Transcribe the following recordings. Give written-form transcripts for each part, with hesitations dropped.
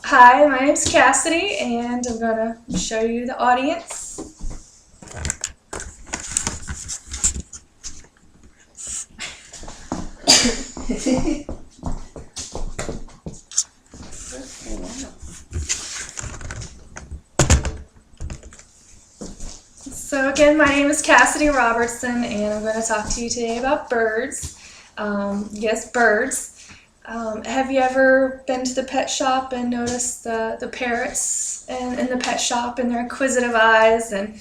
Hi, my name's Cassidy, and I'm going to show you the audience. So again, my name is Cassidy Robertson, and I'm going to talk to you today about birds. Yes, birds. Have you ever been to the pet shop and noticed the parrots in the pet shop and their inquisitive eyes? And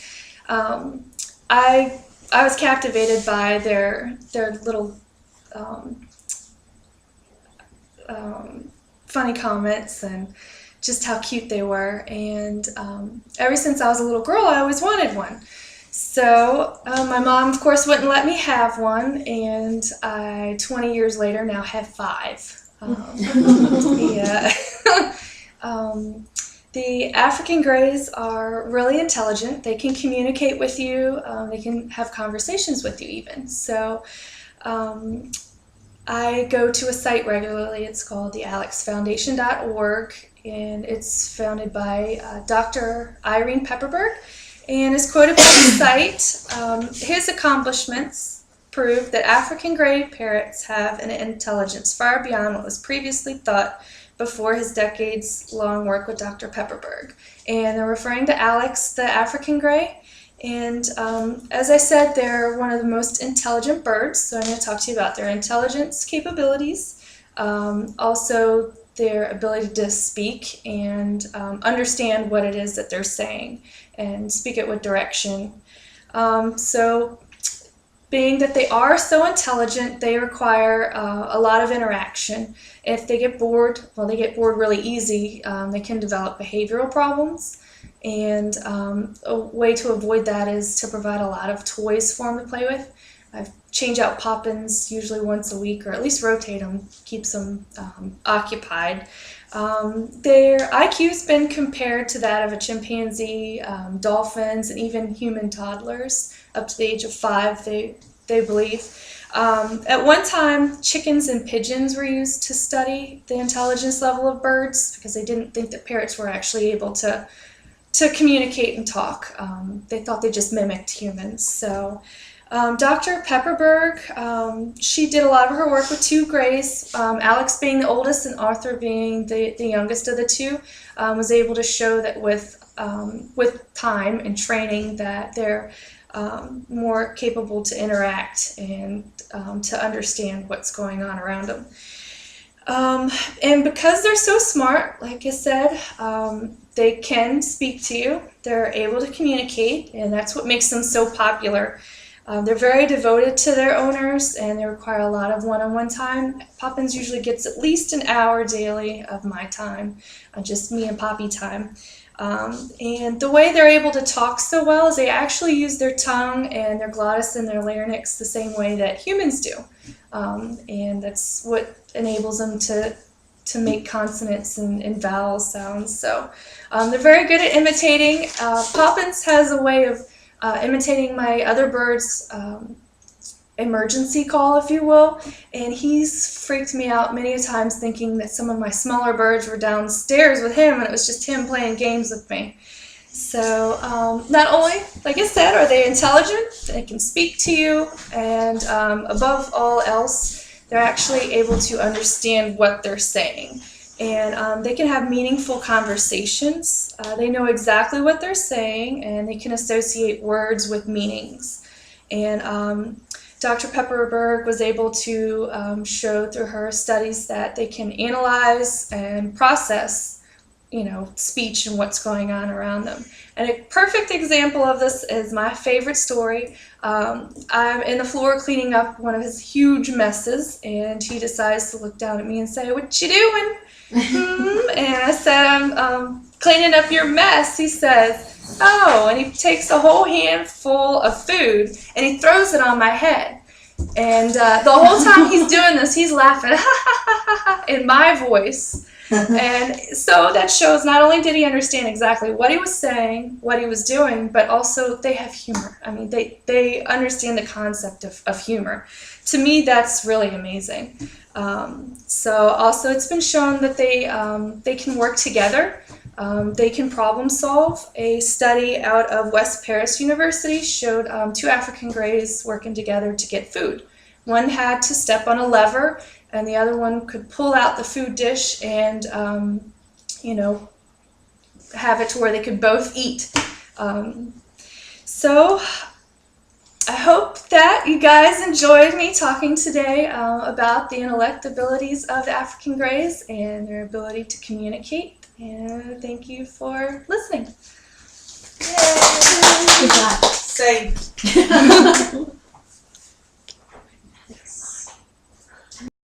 I was captivated by their little funny comments and just how cute they were. And ever since I was a little girl, I always wanted one. So my mom, of course, wouldn't let me have one, and I, 20 years later, now have 5. Yeah. The African greys are really intelligent. They can communicate with you. They can have conversations with you even. So I go to a site regularly. It's called the alexfoundation.org, and it's founded by Dr. Irene Pepperberg, and is quoted by the site. His accomplishments prove that African gray parrots have an intelligence far beyond what was previously thought before his decades-long work with Dr. Pepperberg. And they're referring to Alex, the African gray. And as I said, they're one of the most intelligent birds, so I'm going to talk to you about their intelligence capabilities, also their ability to speak and understand what it is that they're saying and speak it with direction. So being that they are so intelligent, they require a lot of interaction. If they get bored, well, they get bored really easy. They can develop behavioral problems. And a way to avoid that is to provide a lot of toys for them to play with. I change out Poppins usually once a week, or at least rotate them, keeps them occupied. Their IQ's been compared to that of a chimpanzee, dolphins, and even human toddlers up to the age of 5, they believe. At one time, chickens and pigeons were used to study the intelligence level of birds because they didn't think that parrots were actually able to communicate and talk. They thought they just mimicked humans. So Dr. Pepperberg, she did a lot of her work with 2 grays, Alex being the oldest and Arthur being the youngest of the 2, was able to show that with time and training that they're more capable to interact and to understand what's going on around them. And because they're so smart, like I said, they can speak to you. They're able to communicate, and that's what makes them so popular. They're very devoted to their owners, and they require a lot of one-on-one time. Poppins usually gets at least an hour daily of my time, just me and Poppy time. And the way they're able to talk so well is they actually use their tongue and their glottis and their larynx the same way that humans do. And that's what enables them to make consonants and vowel sounds. So they're very good at imitating. Poppins has a way of imitating my other bird's emergency call, if you will, and he's freaked me out many a times thinking that some of my smaller birds were downstairs with him and it was just him playing games with me. So not only, like I said, are they intelligent, they can speak to you, and above all else, they're actually able to understand what they're saying. And they can have meaningful conversations. They know exactly what they're saying, and they can associate words with meanings. And Dr. Pepperberg was able to show through her studies that they can analyze and process, speech and what's going on around them. And a perfect example of this is my favorite story. I'm in the floor cleaning up one of his huge messes, and he decides to look down at me and say, "What you doing?" And I said, "I'm cleaning up your mess." He says, "Oh," and he takes a whole handful of food and he throws it on my head. And the whole time he's doing this, he's laughing in my voice. And so that shows not only did he understand exactly what he was saying, what he was doing, but also they have humor. I mean, they understand the concept of humor. To me, that's really amazing. So also it's been shown that they can work together. They can problem solve. A study out of West Paris University showed 2 African greys working together to get food. One had to step on a lever, and the other one could pull out the food dish and, have it to where they could both eat. So I hope that you guys enjoyed me talking today about the intellect abilities of the African greys and their ability to communicate. And thank you for listening. Yay! Good job. Saved.